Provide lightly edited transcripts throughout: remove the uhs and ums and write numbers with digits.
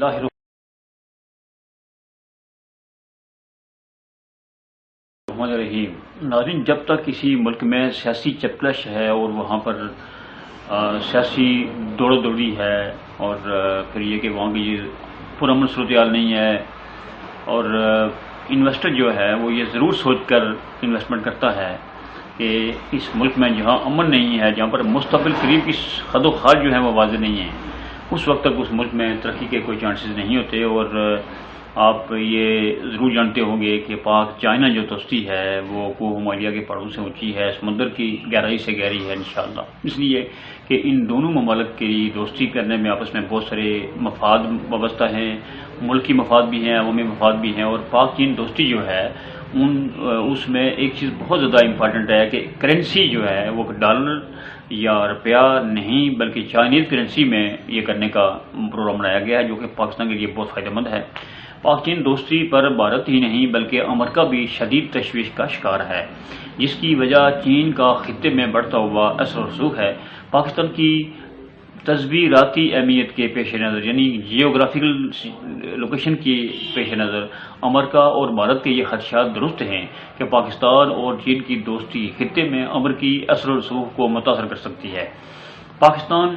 اللہ الرحمن الرحیم۔ ناظرین، جب تک کسی ملک میں سیاسی چپکلش ہے اور وہاں پر سیاسی دوڑ دوڑی ہے اور پھر یہ کہ وہاں کی پرامن صورتحال نہیں ہے اور انویسٹر جو ہے وہ یہ ضرور سوچ کر انویسٹمنٹ کرتا ہے کہ اس ملک میں جہاں امن نہیں ہے، جہاں پر مستقبل قریب کی خد و خواہ جو ہے وہ واضح نہیں ہے، اس وقت تک اس ملک میں ترقی کے کوئی چانسز نہیں ہوتے۔ اور آپ یہ ضرور جانتے ہوں گے کہ پاک چائنا جو دوستی ہے وہ کوہ ہمالیہ کے پہاڑوں سے اونچی ہے، سمندر کی گہرائی سے گہری ہے انشاءاللہ، اس لیے کہ ان دونوں ممالک کی دوستی کرنے میں آپس میں بہت سارے مفاد وابستہ ہیں، ملکی مفاد بھی ہیں، عوامی مفاد بھی ہیں۔ اور پاک چین دوستی جو ہے اس میں ایک چیز بہت زیادہ امپارٹنٹ ہے کہ کرنسی جو ہے وہ ڈالر یا روپیہ نہیں بلکہ چائنیز کرنسی میں یہ کرنے کا پروگرام بنایا گیا ہے، جو کہ پاکستان کے لیے بہت فائدہ مند ہے۔ پاک چین دوستی پر بھارت ہی نہیں بلکہ امریکہ بھی شدید تشویش کا شکار ہے، جس کی وجہ چین کا خطے میں بڑھتا ہوا اثر و رسوخ ہے۔ پاکستان کی تصویراتی اہمیت کے پیش نظر، یعنی جیوگرافیکل لوکیشن کے پیش نظر، امریکہ اور بھارت کے یہ خدشات درست ہیں کہ پاکستان اور چین کی دوستی خطے میں امریکی اثر و رسوخ کو متاثر کر سکتی ہے۔ پاکستان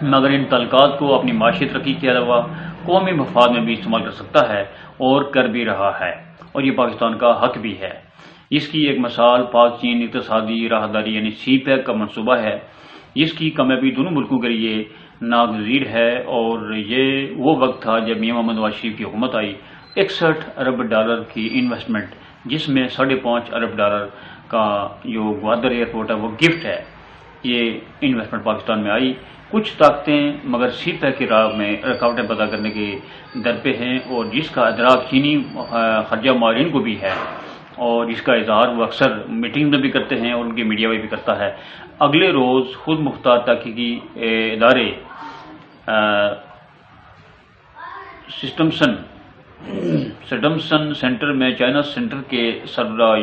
مگر ان تعلقات کو اپنی معاشی ترقی کے علاوہ قومی مفاد میں بھی استعمال کر سکتا ہے اور کر بھی رہا ہے، اور یہ پاکستان کا حق بھی ہے۔ اس کی ایک مثال پاک چین اقتصادی راہداری یعنی سی پیک کا منصوبہ ہے، جس کی کامیابی دونوں ملکوں کے لیے ناگزیر ہے۔ اور یہ وہ وقت تھا جب میاں محمد نواز شریف کی حکومت آئی، 61 ارب ڈالر کی انویسٹمنٹ، جس میں 5.5 ارب ڈالر کا جو گوادر ایئرپورٹ ہے وہ گفٹ ہے، یہ انویسٹمنٹ پاکستان میں آئی۔ کچھ طاقتیں مگر سی پیک کی راہ میں رکاوٹیں پیدا کرنے کے در پہ ہیں، اور جس کا ادراک چینی خرجہ ماہرین کو بھی ہے، اور اس کا اظہار وہ اکثر میٹنگ میں بھی کرتے ہیں اور ان کی میڈیا میں بھی کرتا ہے۔ اگلے روز خود مختار تحقیقی ادارے سٹمسن سینٹر میں چائنا سینٹر کے سربراہ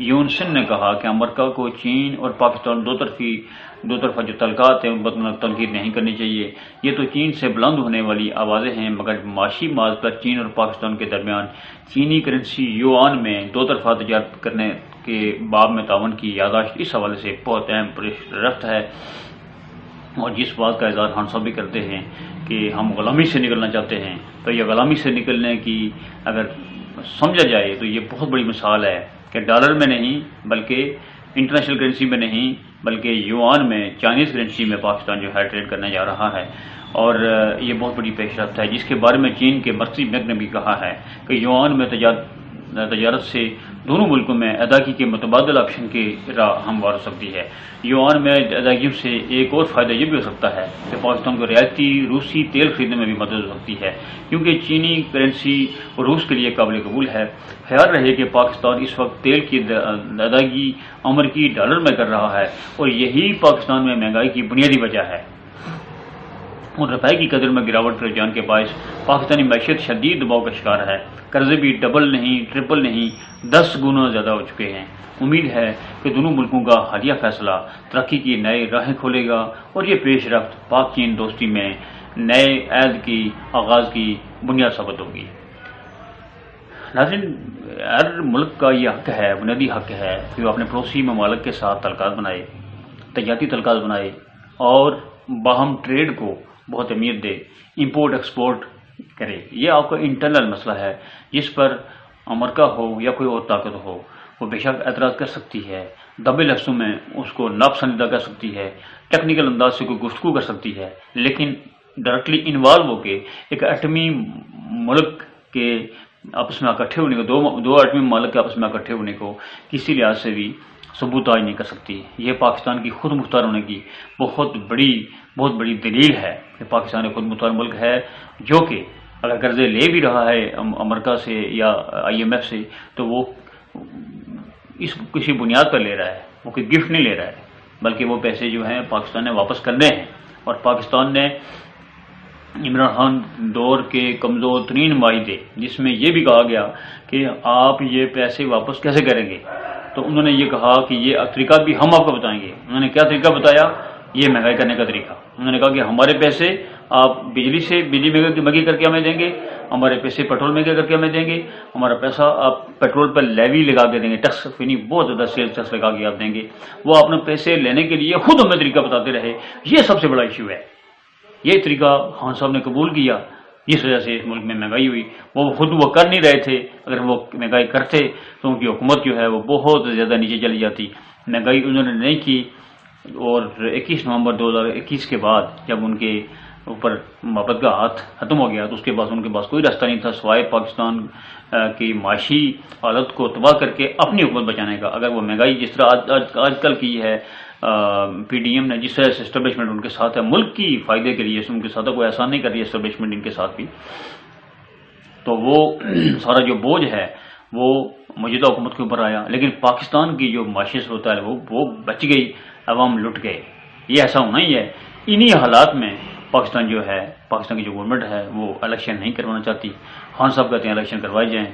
یون سن نے کہا کہ امریکہ کو چین اور پاکستان دو طرفہ جو تعلقات ہیں ان پر تنقید نہیں کرنی چاہیے۔ یہ تو چین سے بلند ہونے والی آوازیں ہیں، مگر معاشی معاذ پر چین اور پاکستان کے درمیان چینی کرنسی یوان میں دو طرفہ تجارت کرنے کے باب میں تعاون کی یادداشت اس حوالے سے بہت اہم پیش رفت ہے، اور جس بات کا اظہار ہم سب بھی کرتے ہیں کہ ہم غلامی سے نکلنا چاہتے ہیں، تو یہ غلامی سے نکلنے کی اگر سمجھا جائے تو یہ بہت بڑی مثال ہے کہ ڈالر میں نہیں بلکہ انٹرنیشنل کرنسی میں نہیں بلکہ یوان میں، چائنیز کرنسی میں پاکستان جو ہے ٹریڈ کرنے جا رہا ہے، اور یہ بہت بڑی پیش رفت ہے، جس کے بارے میں چین کے مرکزی بینک نے بھی کہا ہے کہ یوان میں تجارت سے دونوں ملکوں میں ادائیگی کے متبادل آپشن کی راہ ہموار ہو سکتی ہے۔ یوان میں ادائیگیوں سے ایک اور فائدہ یہ بھی ہو سکتا ہے کہ پاکستان کو رعایتی روسی تیل خریدنے میں بھی مدد ہو سکتی ہے، کیونکہ چینی کرنسی روس کے لیے قابل قبول ہے۔ خیال رہے کہ پاکستان اس وقت تیل کی ادائیگی امریکی ڈالر میں کر رہا ہے، اور یہی پاکستان میں مہنگائی کی بنیادی وجہ ہے، اور روپے کی قدر میں گراوٹ کے رجحان کے باعث پاکستانی معیشت شدید دباؤ کا شکار ہے۔ قرضے بھی ڈبل نہیں، ٹرپل نہیں، 10 گنا زیادہ ہو چکے ہیں۔ امید ہے کہ دونوں ملکوں کا حالیہ فیصلہ ترقی کی نئی راہیں کھولے گا، اور یہ پیش رفت پاک چین دوستی میں نئے عہد کی آغاز کی بنیاد ثابت ہوگی۔ ناظرین، ہر ملک کا یہ حق ہے، بنیادی حق ہے کہ وہ اپنے پڑوسی ممالک کے ساتھ تعلقات بنائے، تجارتی تعلقات بنائے، اور باہم ٹریڈ کو بہت اہمیت دے، امپورٹ ایکسپورٹ کرے۔ یہ آپ کا انٹرنل مسئلہ ہے، جس پر امریکہ ہو یا کوئی اور طاقت ہو وہ بے شک اعتراض کر سکتی ہے، دبے لفظوں میں اس کو ناپسندیدہ کر سکتی ہے، ٹیکنیکل انداز سے کوئی گفتگو کر سکتی ہے، لیکن ڈائریکٹلی انوالو ہو کے ایک ایٹمی ملک کے آپس میں اکٹھے ہونے کو، دو ایٹمی ممالک کے آپس میں اکٹھے ہونے کو کسی لحاظ سے بھی ثبوتاج نہیں کر سکتی۔ یہ پاکستان کی خود مختار ہونے کی بہت بڑی دلیل ہے کہ پاکستان ایک خود مختار ملک ہے، جو کہ اگر قرضے لے بھی رہا ہے امریکہ سے یا IMF سے، تو وہ اس کسی بنیاد پر لے رہا ہے، وہ کوئی گفٹ نہیں لے رہا ہے، بلکہ وہ پیسے جو ہیں پاکستان نے واپس کرنے ہیں۔ اور پاکستان نے عمران خان دور کے کمزور ترین معاہدے، جس میں یہ بھی کہا گیا کہ آپ یہ پیسے واپس کیسے کریں گے، تو انہوں نے یہ کہا کہ یہ طریقہ بھی ہم آپ کو بتائیں گے۔ انہوں نے کیا طریقہ بتایا؟ یہ مہنگائی کرنے کا طریقہ۔ انہوں نے کہا کہ ہمارے پیسے آپ بجلی مہنگی کر کے ہمیں دیں گے، ہمارے پیسے پیٹرول مہنگے کر کے ہمیں دیں گے، ہمارا پیسہ آپ پیٹرول پر لیوی لگا کے دیں گے، ٹیکس فینی بہت زیادہ سیلز ٹیکس لگا کے آپ دیں گے، وہ اپنے پیسے لینے کے لیے خود ہمیں طریقہ بتاتے رہے۔ یہ سب سے بڑا ایشو ہے، یہ طریقہ خان صاحب نے قبول کیا، جس وجہ سے ملک میں مہنگائی ہوئی۔ وہ خود وہ کر نہیں رہے تھے، اگر وہ مہنگائی کرتے تو ان کی حکومت جو ہے وہ بہت زیادہ نیچے چلی جاتی۔ مہنگائی انہوں نے نہیں کی، اور 21 نومبر 2021 کے بعد جب ان کے اوپر محبت کا ہاتھ ختم ہو گیا تو اس کے بعد ان کے پاس کوئی راستہ نہیں تھا سوائے پاکستان کی معاشی حالت کو تباہ کر کے اپنی حکومت بچانے کا۔ اگر وہ مہنگائی جس طرح آج کل کی ہے، پی ڈی ایم نے جس طرح سے اسٹیبلشمنٹ ان کے ساتھ ہے، ملک کی فائدے کے لیے ان کے ساتھ کوئی احسان نہیں کر رہی ہے اسٹیبلشمنٹ ان کے ساتھ بھی، تو وہ سارا جو بوجھ ہے وہ موجودہ حکومت کے اوپر آیا۔ لیکن پاکستان کی جو معاشی صورت ہے وہ بچ گئی، عوام لٹ گئے۔ یہ ایسا ہونا ہی ہے۔ انہی حالات میں پاکستان کی جو گورنمنٹ ہے وہ الیکشن نہیں کروانا چاہتی۔ خان صاحب کہتے ہیں الیکشن کروائے جائیں،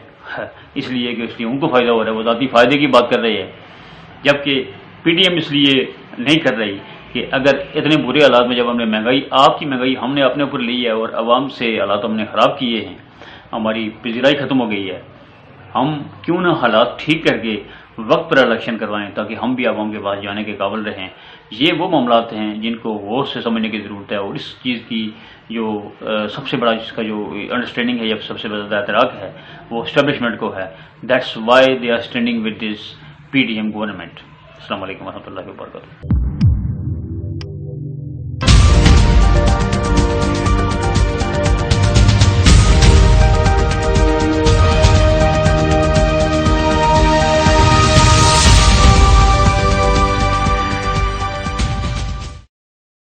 اس لیے کہ اس لیے ان کو فائدہ ہو رہا ہے، وہ ذاتی فائدے کی بات کر رہی ہے، جبکہ پی ڈی ایم اس لیے نہیں کر رہی کہ اگر اتنے برے حالات میں جب ہم نے آپ کی مہنگائی ہم نے اپنے اوپر لی ہے اور عوام سے حالات ہم نے خراب کیے ہیں، ہماری پذیرائی ختم ہو گئی ہے، ہم کیوں نہ حالات ٹھیک کر کے وقت پر الیکشن کروائیں تاکہ ہم بھی عوام کے پاس جانے کے قابل رہیں۔ یہ وہ معاملات ہیں جن کو غور سے سمجھنے کی ضرورت ہے، اور اس چیز کی جو سب سے بڑا جس کا جو انڈرسٹینڈنگ ہے یا سب سے زیادہ اعتراض ہے وہ اسٹیبلشمنٹ کو ہے۔ That's why they are standing with this P D M government. السلام علیکم ورحمۃ اللہ وبرکاتہ۔